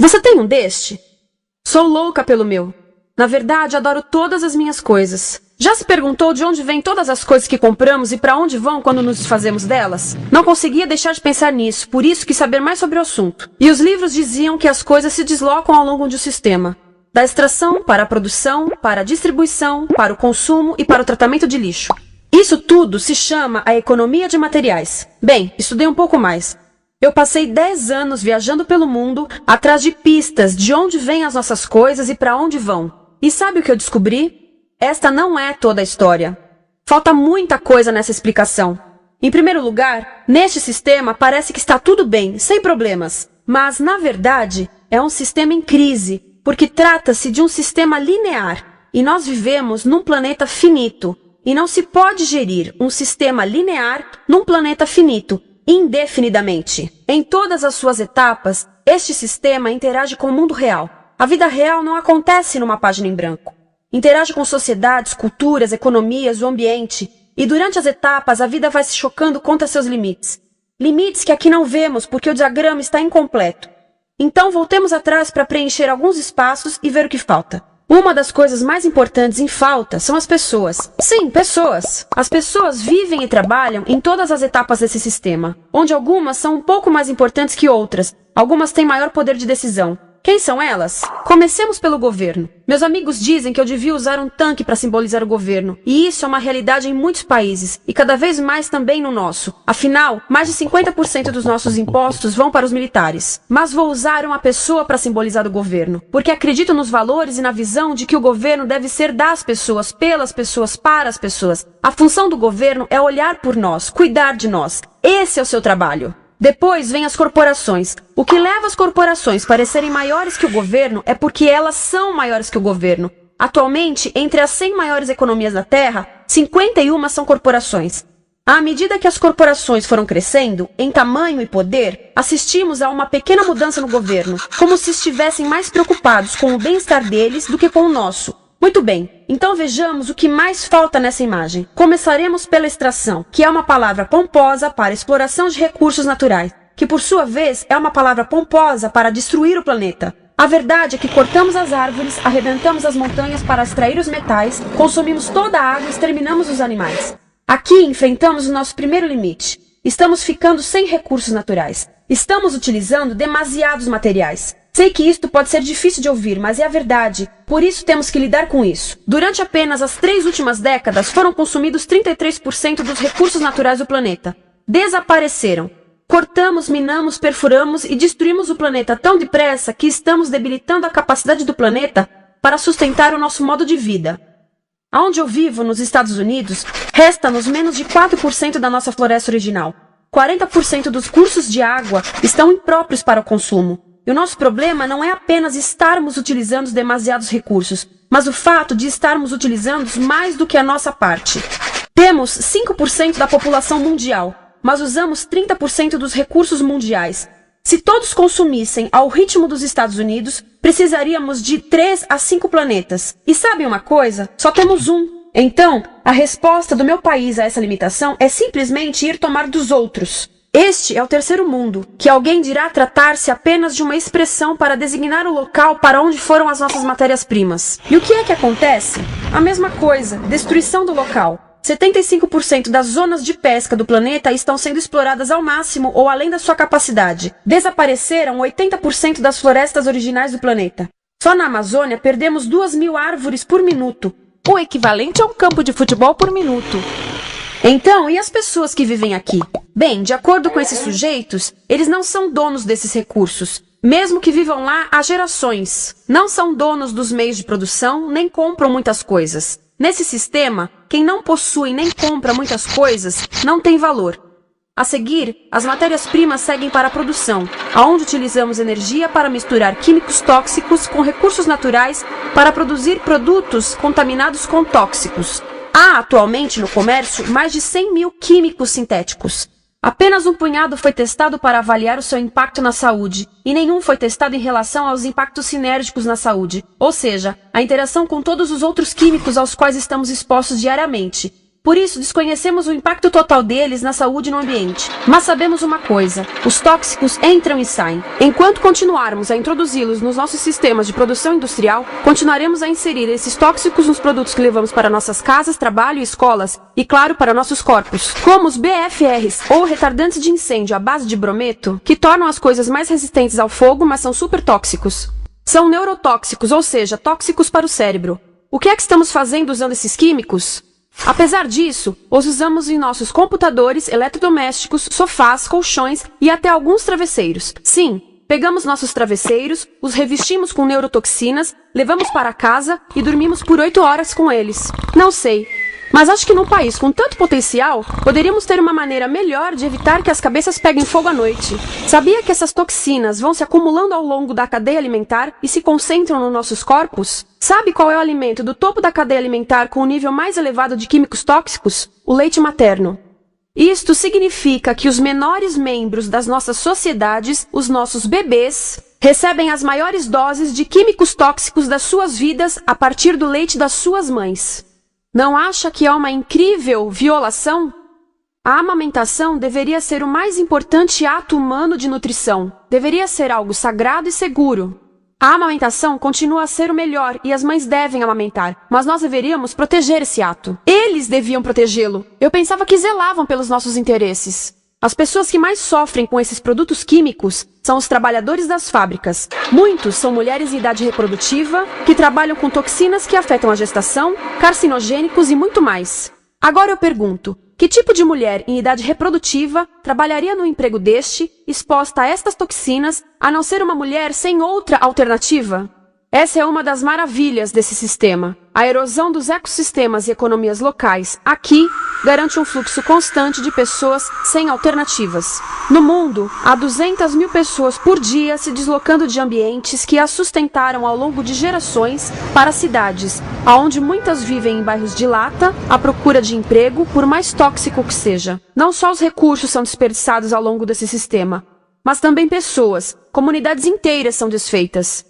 Você tem um deste? Sou louca pelo meu. Na verdade, adoro todas as minhas coisas. Já se perguntou de onde vêm todas as coisas que compramos e para onde vão quando nos desfazemos delas? Não conseguia deixar de pensar nisso, por isso quis saber mais sobre o assunto. E os livros diziam que as coisas se deslocam ao longo de um sistema. Da extração, para a produção, para a distribuição, para o consumo e para o tratamento de lixo. Isso tudo se chama a economia de materiais. Bem, estudei um pouco mais. Eu passei 10 anos viajando pelo mundo, atrás de pistas de onde vêm as nossas coisas e para onde vão. E sabe o que eu descobri? Esta não é toda a história. Falta muita coisa nessa explicação. Em primeiro lugar, neste sistema parece que está tudo bem, sem problemas. Mas, na verdade, é um sistema em crise, porque trata-se de um sistema linear. E nós vivemos num planeta finito. E não se pode gerir um sistema linear num planeta finito, indefinidamente. Em todas as suas etapas, este sistema interage com o mundo real. A vida real não acontece numa página em branco. Interage com sociedades, culturas, economias, o ambiente. E durante as etapas, a vida vai se chocando contra seus limites. Limites que aqui não vemos porque o diagrama está incompleto. Então voltemos atrás para preencher alguns espaços e ver o que falta. Uma das coisas mais importantes em falta são as pessoas. Sim, pessoas. As pessoas vivem e trabalham em todas as etapas desse sistema, onde algumas são um pouco mais importantes que outras. Algumas têm maior poder de decisão. Quem são elas? Comecemos pelo governo. Meus amigos dizem que eu devia usar um tanque para simbolizar o governo, e isso é uma realidade em muitos países, e cada vez mais também no nosso. Afinal, mais de 50% dos nossos impostos vão para os militares. Mas vou usar uma pessoa para simbolizar o governo, porque acredito nos valores e na visão de que o governo deve ser das pessoas, pelas pessoas, para as pessoas. A função do governo é olhar por nós, cuidar de nós. Esse é o seu trabalho. Depois vem as corporações. O que leva as corporações a parecerem maiores que o governo é porque elas são maiores que o governo. Atualmente, entre as 100 maiores economias da Terra, 51 são corporações. À medida que as corporações foram crescendo, em tamanho e poder, assistimos a uma pequena mudança no governo, como se estivessem mais preocupados com o bem-estar deles do que com o nosso. Muito bem, então vejamos o que mais falta nessa imagem. Começaremos pela extração, que é uma palavra pomposa para exploração de recursos naturais, que por sua vez é uma palavra pomposa para destruir o planeta. A verdade é que cortamos as árvores, arrebentamos as montanhas para extrair os metais, consumimos toda a água e exterminamos os animais. Aqui enfrentamos o nosso primeiro limite. Estamos ficando sem recursos naturais. Estamos utilizando demasiados materiais. Sei que isto pode ser difícil de ouvir, mas é a verdade. Por isso temos que lidar com isso. Durante apenas as 3 últimas décadas, foram consumidos 33% dos recursos naturais do planeta. Desapareceram. Cortamos, minamos, perfuramos e destruímos o planeta tão depressa que estamos debilitando a capacidade do planeta para sustentar o nosso modo de vida. Aonde eu vivo, nos Estados Unidos, resta-nos menos de 4% da nossa floresta original. 40% dos cursos de água estão impróprios para o consumo. E o nosso problema não é apenas estarmos utilizando demasiados recursos, mas o fato de estarmos utilizando mais do que a nossa parte. Temos 5% da população mundial, mas usamos 30% dos recursos mundiais. Se todos consumissem ao ritmo dos Estados Unidos, precisaríamos de 3 a 5 planetas. E sabem uma coisa? Só temos um. Então, a resposta do meu país a essa limitação é simplesmente ir tomar dos outros. Este é o terceiro mundo, que alguém dirá tratar-se apenas de uma expressão para designar o local para onde foram as nossas matérias-primas. E o que é que acontece? A mesma coisa, destruição do local. 75% das zonas de pesca do planeta estão sendo exploradas ao máximo ou além da sua capacidade. Desapareceram 80% das florestas originais do planeta. Só na Amazônia perdemos 2.000 árvores por minuto, o equivalente a um campo de futebol por minuto. Então, e as pessoas que vivem aqui? Bem, de acordo com esses sujeitos, eles não são donos desses recursos, mesmo que vivam lá há gerações. Não são donos dos meios de produção, nem compram muitas coisas. Nesse sistema, quem não possui nem compra muitas coisas não tem valor. A seguir, as matérias-primas seguem para a produção, aonde utilizamos energia para misturar químicos tóxicos com recursos naturais para produzir produtos contaminados com tóxicos. Há atualmente no comércio mais de 100.000 químicos sintéticos. Apenas um punhado foi testado para avaliar o seu impacto na saúde, e nenhum foi testado em relação aos impactos sinérgicos na saúde, ou seja, a interação com todos os outros químicos aos quais estamos expostos diariamente. Por isso, desconhecemos o impacto total deles na saúde e no ambiente. Mas sabemos uma coisa: os tóxicos entram e saem. Enquanto continuarmos a introduzi-los nos nossos sistemas de produção industrial, continuaremos a inserir esses tóxicos nos produtos que levamos para nossas casas, trabalho e escolas, e claro, para nossos corpos. Como os BFRs, ou retardantes de incêndio à base de brometo, que tornam as coisas mais resistentes ao fogo, mas são super tóxicos. São neurotóxicos, ou seja, tóxicos para o cérebro. O que é que estamos fazendo usando esses químicos? Apesar disso, os usamos em nossos computadores, eletrodomésticos, sofás, colchões e até alguns travesseiros. Sim, pegamos nossos travesseiros, os revestimos com neurotoxinas, levamos para casa e dormimos por 8 horas com eles. Não sei, mas acho que num país com tanto potencial, poderíamos ter uma maneira melhor de evitar que as cabeças peguem fogo à noite. Sabia que essas toxinas vão se acumulando ao longo da cadeia alimentar e se concentram nos nossos corpos? Sabe qual é o alimento do topo da cadeia alimentar com o nível mais elevado de químicos tóxicos? O leite materno. Isto significa que os menores membros das nossas sociedades, os nossos bebês, recebem as maiores doses de químicos tóxicos das suas vidas a partir do leite das suas mães. Não acha que é uma incrível violação? A amamentação deveria ser o mais importante ato humano de nutrição. Deveria ser algo sagrado e seguro. A amamentação continua a ser o melhor e as mães devem amamentar, mas nós deveríamos proteger esse ato. Eles deviam protegê-lo. Eu pensava que zelavam pelos nossos interesses. As pessoas que mais sofrem com esses produtos químicos são os trabalhadores das fábricas. Muitos são mulheres em idade reprodutiva, que trabalham com toxinas que afetam a gestação, carcinogênicos e muito mais. Agora eu pergunto, que tipo de mulher em idade reprodutiva trabalharia no emprego deste, exposta a estas toxinas, a não ser uma mulher sem outra alternativa? Essa é uma das maravilhas desse sistema. A erosão dos ecossistemas e economias locais, aqui, garante um fluxo constante de pessoas sem alternativas. No mundo, há 200 mil pessoas por dia se deslocando de ambientes que as sustentaram ao longo de gerações para cidades, onde muitas vivem em bairros de lata, à procura de emprego, por mais tóxico que seja. Não só os recursos são desperdiçados ao longo desse sistema, mas também pessoas, comunidades inteiras são desfeitas.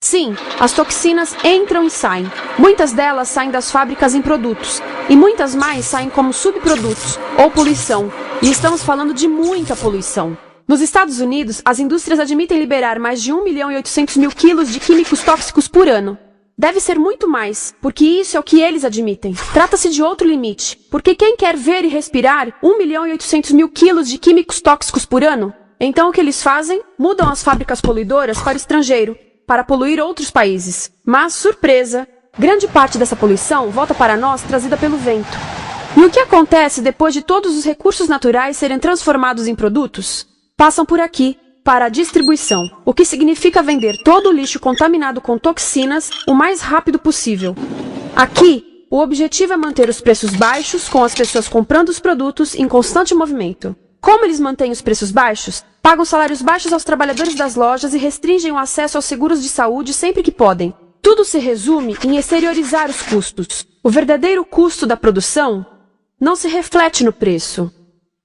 Sim, as toxinas entram e saem. Muitas delas saem das fábricas em produtos, e muitas mais saem como subprodutos, ou poluição. E estamos falando de muita poluição. Nos Estados Unidos, as indústrias admitem liberar mais de 1.800.000 quilos de químicos tóxicos por ano. Deve ser muito mais, porque isso é o que eles admitem. Trata-se de outro limite, porque quem quer ver e respirar 1.800.000 quilos de químicos tóxicos por ano? Então o que eles fazem? Mudam as fábricas poluidoras para o estrangeiro, para poluir outros países. Mas, surpresa, grande parte dessa poluição volta para nós trazida pelo vento. E o que acontece depois de todos os recursos naturais serem transformados em produtos? Passam por aqui, para a distribuição, o que significa vender todo o lixo contaminado com toxinas o mais rápido possível. Aqui, o objetivo é manter os preços baixos, com as pessoas comprando os produtos em constante movimento. Como eles mantêm os preços baixos? Pagam salários baixos aos trabalhadores das lojas e restringem o acesso aos seguros de saúde sempre que podem. Tudo se resume em exteriorizar os custos. O verdadeiro custo da produção não se reflete no preço.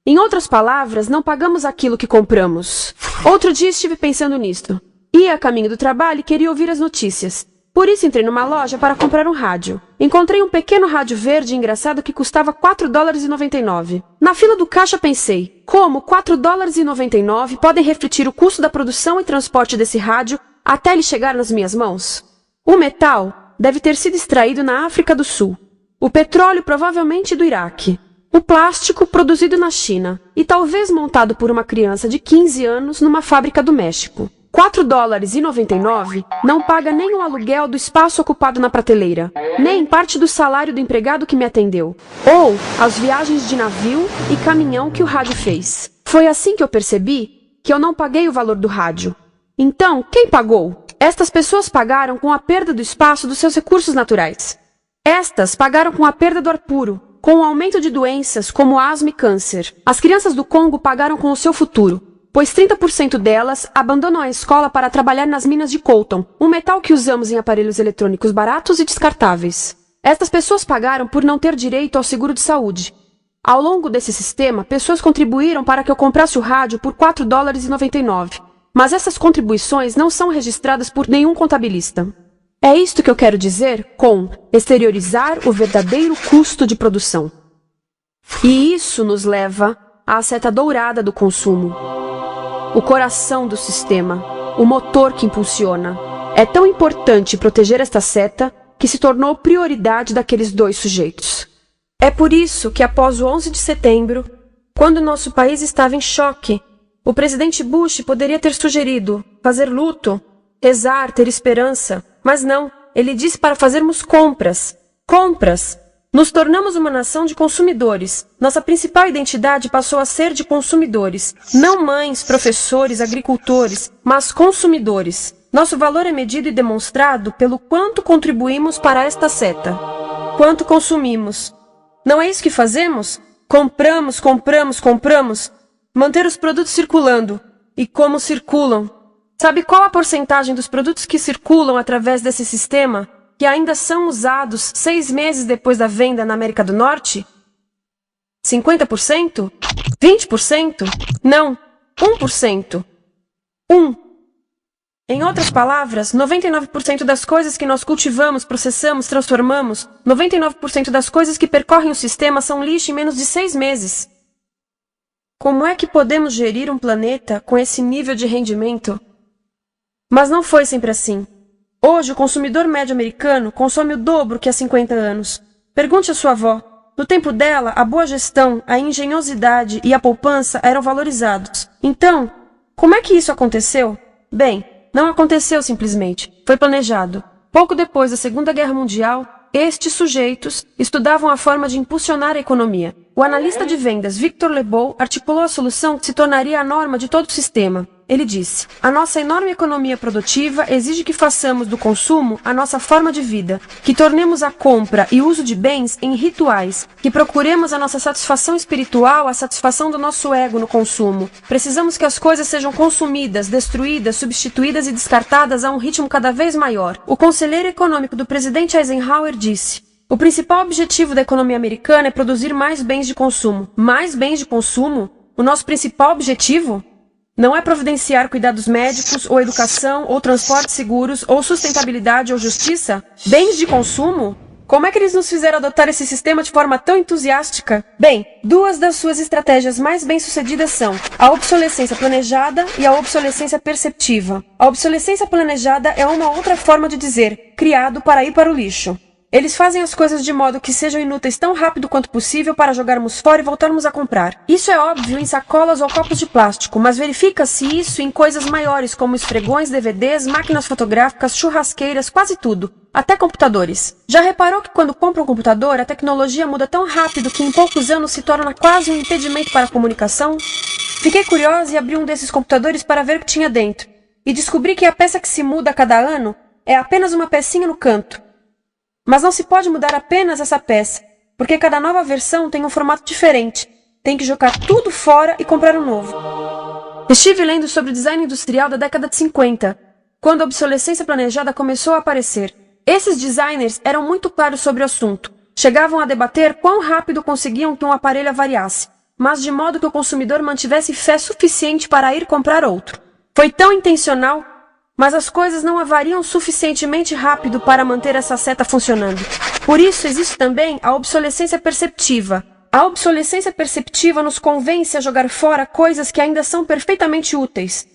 Em outras palavras, não pagamos aquilo que compramos. Outro dia estive pensando nisto. Ia a caminho do trabalho e queria ouvir as notícias. Por isso entrei numa loja para comprar um rádio. Encontrei um pequeno rádio verde engraçado que custava $4,99. Na fila do caixa pensei, como $4,99 podem refletir o custo da produção e transporte desse rádio até ele chegar nas minhas mãos? O metal deve ter sido extraído na África do Sul. O petróleo provavelmente do Iraque. O plástico produzido na China e talvez montado por uma criança de 15 anos numa fábrica do México. $4,99 não paga nem o aluguel do espaço ocupado na prateleira, nem parte do salário do empregado que me atendeu, ou as viagens de navio e caminhão que o rádio fez. Foi assim que eu percebi que eu não paguei o valor do rádio. Então, quem pagou? Estas pessoas pagaram com a perda do espaço dos seus recursos naturais. Estas pagaram com a perda do ar puro, com o aumento de doenças como asma e câncer. As crianças do Congo pagaram com o seu futuro, pois 30% delas abandonam a escola para trabalhar nas minas de coltan, um metal que usamos em aparelhos eletrônicos baratos e descartáveis. Estas pessoas pagaram por não ter direito ao seguro de saúde. Ao longo desse sistema, pessoas contribuíram para que eu comprasse o rádio por $4,99. Mas essas contribuições não são registradas por nenhum contabilista. É isto que eu quero dizer com exteriorizar o verdadeiro custo de produção. E isso nos leva à seta dourada do consumo. O coração do sistema, o motor que impulsiona. É tão importante proteger esta seta que se tornou prioridade daqueles dois sujeitos. É por isso que após o 11 de setembro, quando nosso país estava em choque, o presidente Bush poderia ter sugerido fazer luto, rezar, ter esperança, mas não, ele disse para fazermos compras. Compras! Nos tornamos uma nação de consumidores. Nossa principal identidade passou a ser de consumidores. Não mães, professores, agricultores, mas consumidores. Nosso valor é medido e demonstrado pelo quanto contribuímos para esta seta. Quanto consumimos. Não é isso que fazemos? Compramos, compramos, compramos. Manter os produtos circulando. E como circulam? Sabe qual a porcentagem dos produtos que circulam através desse sistema que ainda são usados 6 meses depois da venda na América do Norte? 50%? 20%? Não, 1%. 1. Em outras palavras, 99% das coisas que nós cultivamos, processamos, transformamos, 99% das coisas que percorrem o sistema são lixo em menos de 6 meses. Como é que podemos gerir um planeta com esse nível de rendimento? Mas não foi sempre assim. Hoje, o consumidor médio americano consome o dobro que há 50 anos. Pergunte à sua avó. No tempo dela, a boa gestão, a engenhosidade e a poupança eram valorizados. Então, como é que isso aconteceu? Bem, não aconteceu simplesmente. Foi planejado. Pouco depois da Segunda Guerra Mundial, estes sujeitos estudavam a forma de impulsionar a economia. O analista de vendas Victor Lebow articulou a solução que se tornaria a norma de todo o sistema. Ele disse: a nossa enorme economia produtiva exige que façamos do consumo a nossa forma de vida, que tornemos a compra e uso de bens em rituais, que procuremos a nossa satisfação espiritual, a satisfação do nosso ego no consumo. Precisamos que as coisas sejam consumidas, destruídas, substituídas e descartadas a um ritmo cada vez maior. O conselheiro econômico do presidente Eisenhower disse: o principal objetivo da economia americana é produzir mais bens de consumo. Mais bens de consumo? O nosso principal objetivo? Não é providenciar cuidados médicos, ou educação, ou transportes seguros, ou sustentabilidade, ou justiça? Bens de consumo? Como é que eles nos fizeram adotar esse sistema de forma tão entusiástica? Bem, 2 das suas estratégias mais bem-sucedidas são a obsolescência planejada e a obsolescência perceptiva. A obsolescência planejada é uma outra forma de dizer criado para ir para o lixo. Eles fazem as coisas de modo que sejam inúteis tão rápido quanto possível para jogarmos fora e voltarmos a comprar. Isso é óbvio em sacolas ou copos de plástico, mas verifica-se isso em coisas maiores como esfregões, DVDs, máquinas fotográficas, churrasqueiras, quase tudo. Até computadores. Já reparou que quando compra um computador, a tecnologia muda tão rápido que em poucos anos se torna quase um impedimento para a comunicação? Fiquei curiosa e abri um desses computadores para ver o que tinha dentro. E descobri que a peça que se muda a cada ano é apenas uma pecinha no canto. Mas não se pode mudar apenas essa peça, porque cada nova versão tem um formato diferente. Tem que jogar tudo fora e comprar um novo. Estive lendo sobre o design industrial da década de 50, quando a obsolescência planejada começou a aparecer. Esses designers eram muito claros sobre o assunto. Chegavam a debater quão rápido conseguiam que um aparelho avariasse, mas de modo que o consumidor mantivesse fé suficiente para ir comprar outro. Foi tão intencional, mas as coisas não avariam suficientemente rápido para manter essa seta funcionando. Por isso existe também a obsolescência perceptiva. A obsolescência perceptiva nos convence a jogar fora coisas que ainda são perfeitamente úteis.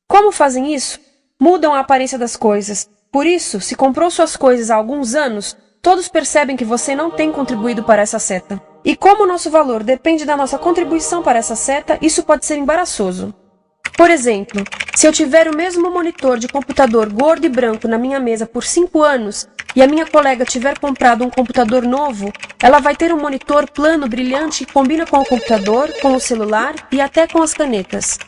Como fazem isso? Mudam a aparência das coisas. Por isso, se comprou suas coisas há alguns anos, todos percebem que você não tem contribuído para essa seta. E como o nosso valor depende da nossa contribuição para essa seta, isso pode ser embaraçoso. Por exemplo, se eu tiver o mesmo monitor de computador gordo e branco na minha mesa por 5 anos e a minha colega tiver comprado um computador novo, ela vai ter um monitor plano brilhante que combina com o computador, com o celular e até com as canetas.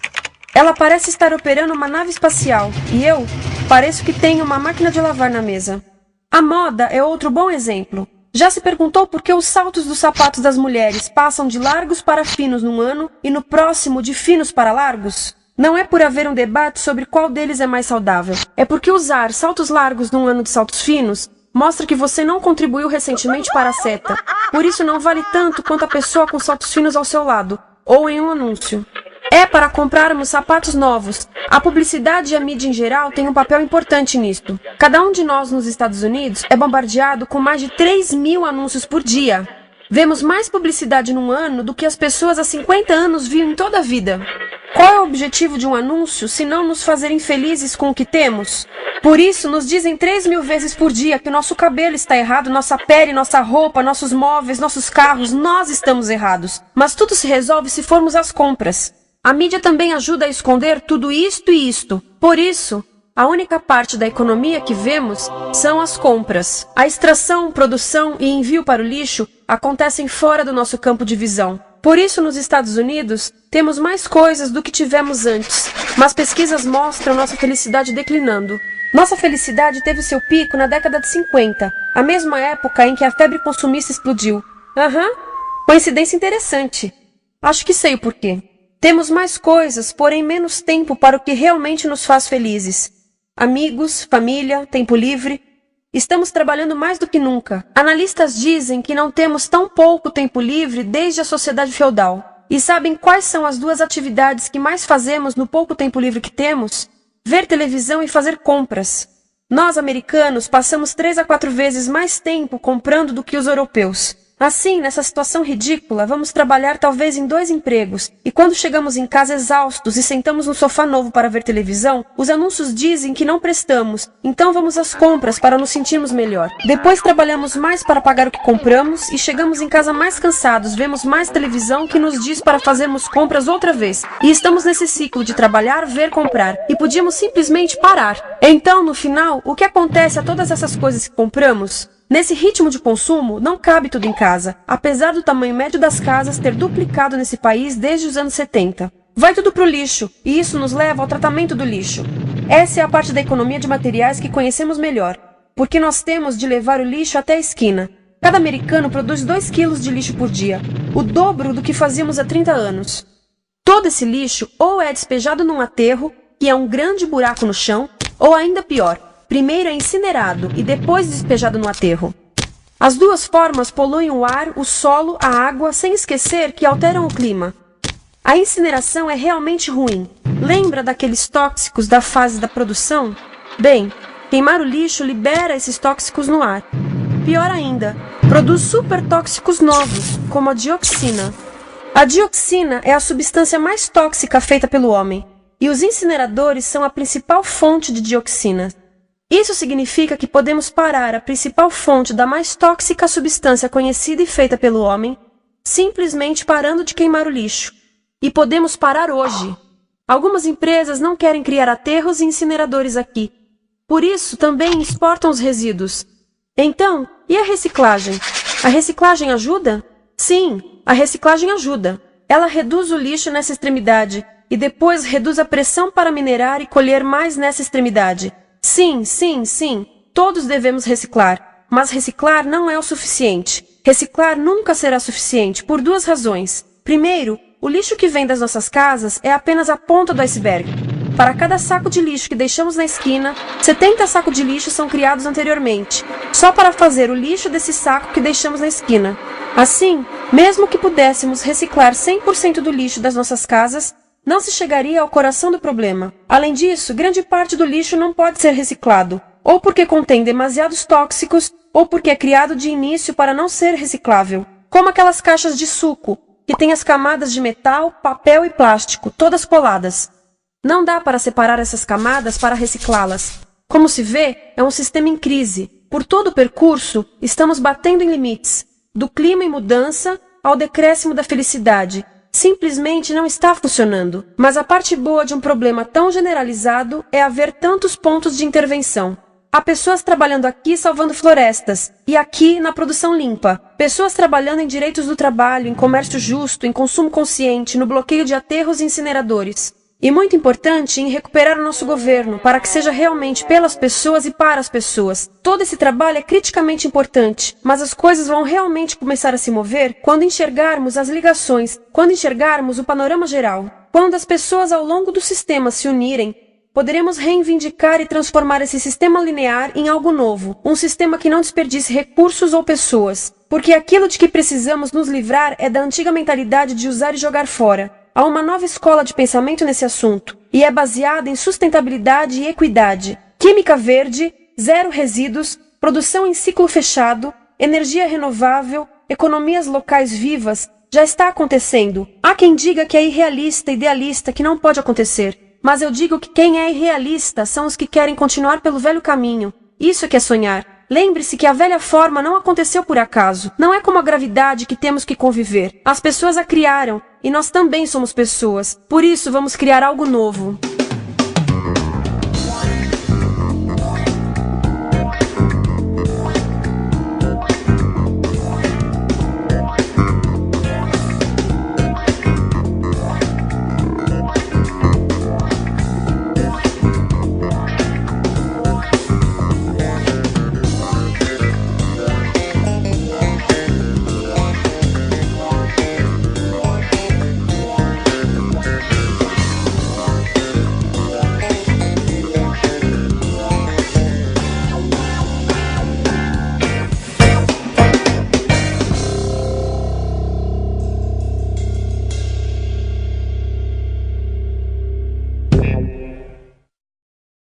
Ela parece estar operando uma nave espacial e eu pareço que tenho uma máquina de lavar na mesa. A moda é outro bom exemplo. Já se perguntou por que os saltos dos sapatos das mulheres passam de largos para finos num ano e no próximo de finos para largos? Não é por haver um debate sobre qual deles é mais saudável. É porque usar saltos largos num ano de saltos finos mostra que você não contribuiu recentemente para a seta. Por isso não vale tanto quanto a pessoa com saltos finos ao seu lado, ou em um anúncio. É para comprarmos sapatos novos. A publicidade e a mídia em geral têm um papel importante nisto. Cada um de nós nos Estados Unidos é bombardeado com mais de 3.000 anúncios por dia. Vemos mais publicidade num ano do que as pessoas há 50 anos viam em toda a vida. Qual é o objetivo de um anúncio, se não nos fazer infelizes com o que temos? Por isso, nos dizem 3.000 vezes por dia que o nosso cabelo está errado, nossa pele, nossa roupa, nossos móveis, nossos carros, nós estamos errados. Mas tudo se resolve se formos às compras. A mídia também ajuda a esconder tudo isto e isto. Por isso, a única parte da economia que vemos são as compras. A extração, produção e envio para o lixo acontecem fora do nosso campo de visão. Por isso, nos Estados Unidos, temos mais coisas do que tivemos antes, mas pesquisas mostram nossa felicidade declinando. Nossa felicidade teve seu pico na década de 50, a mesma época em que a febre consumista explodiu. Coincidência interessante. Acho que sei o porquê. Temos mais coisas, porém menos tempo para o que realmente nos faz felizes. Amigos, família, tempo livre. Estamos trabalhando mais do que nunca. Analistas dizem que não temos tão pouco tempo livre desde a sociedade feudal. E sabem quais são as duas atividades que mais fazemos no pouco tempo livre que temos? Ver televisão e fazer compras. Nós, americanos, passamos 3 a 4 vezes mais tempo comprando do que os europeus. Assim, nessa situação ridícula, vamos trabalhar talvez em 2 empregos, e quando chegamos em casa exaustos e sentamos no sofá novo para ver televisão, os anúncios dizem que não prestamos, então vamos às compras para nos sentirmos melhor. Depois trabalhamos mais para pagar o que compramos, e chegamos em casa mais cansados, vemos mais televisão que nos diz para fazermos compras outra vez. E estamos nesse ciclo de trabalhar, ver, comprar, e podíamos simplesmente parar. Então, no final, o que acontece a todas essas coisas que compramos? Nesse ritmo de consumo, não cabe tudo em casa, apesar do tamanho médio das casas ter duplicado nesse país desde os anos 70. Vai tudo pro lixo, e isso nos leva ao tratamento do lixo. Essa é a parte da economia de materiais que conhecemos melhor, porque nós temos de levar o lixo até a esquina. Cada americano produz 2 quilos de lixo por dia, o dobro do que fazíamos há 30 anos. Todo esse lixo ou é despejado num aterro, que é um grande buraco no chão, ou ainda pior, primeiro é incinerado e depois despejado no aterro. As duas formas poluem o ar, o solo, a água, sem esquecer que alteram o clima. A incineração é realmente ruim. Lembra daqueles tóxicos da fase da produção? Bem, queimar o lixo libera esses tóxicos no ar. Pior ainda, produz supertóxicos novos, como a dioxina. A dioxina é a substância mais tóxica feita pelo homem, e os incineradores são a principal fonte de dioxina. Isso significa que podemos parar a principal fonte da mais tóxica substância conhecida e feita pelo homem, simplesmente parando de queimar o lixo. E podemos parar hoje. Algumas empresas não querem criar aterros e incineradores aqui. Por isso, também exportam os resíduos. Então, e a reciclagem? A reciclagem ajuda? Sim, a reciclagem ajuda. Ela reduz o lixo nessa extremidade e depois reduz a pressão para minerar e colher mais nessa extremidade. Sim, todos devemos reciclar, mas reciclar não é o suficiente. Reciclar nunca será suficiente por 2 razões. Primeiro, o lixo que vem das nossas casas é apenas a ponta do iceberg. Para cada saco de lixo que deixamos na esquina, 70 sacos de lixo são criados anteriormente, só para fazer o lixo desse saco que deixamos na esquina. Assim, mesmo que pudéssemos reciclar 100% do lixo das nossas casas, não se chegaria ao coração do problema. Além disso, grande parte do lixo não pode ser reciclado, ou porque contém demasiados tóxicos, ou porque é criado de início para não ser reciclável. Como aquelas caixas de suco, que têm as camadas de metal, papel e plástico, todas coladas. Não dá para separar essas camadas para reciclá-las. Como se vê, é um sistema em crise. Por todo o percurso, estamos batendo em limites, do clima em mudança ao decréscimo da felicidade. Simplesmente não está funcionando. Mas a parte boa de um problema tão generalizado é haver tantos pontos de intervenção. Há pessoas trabalhando aqui salvando florestas, e aqui na produção limpa. Pessoas trabalhando em direitos do trabalho, em comércio justo, em consumo consciente, no bloqueio de aterros e incineradores. E muito importante, em recuperar o nosso governo, para que seja realmente pelas pessoas e para as pessoas. Todo esse trabalho é criticamente importante, mas as coisas vão realmente começar a se mover quando enxergarmos as ligações, quando enxergarmos o panorama geral. Quando as pessoas ao longo do sistema se unirem, poderemos reivindicar e transformar esse sistema linear em algo novo, um sistema que não desperdice recursos ou pessoas, porque aquilo de que precisamos nos livrar é da antiga mentalidade de usar e jogar fora. Há uma nova escola de pensamento nesse assunto, e é baseada em sustentabilidade e equidade, química verde, 0 resíduos, produção em ciclo fechado, energia renovável, economias locais vivas, já está acontecendo. Há quem diga que é irrealista, idealista, que não pode acontecer. Mas eu digo que quem é irrealista são os que querem continuar pelo velho caminho. Isso é que é sonhar. Lembre-se que a velha forma não aconteceu por acaso. Não é como a gravidade que temos que conviver. As pessoas a criaram, e nós também somos pessoas. Por isso vamos criar algo novo.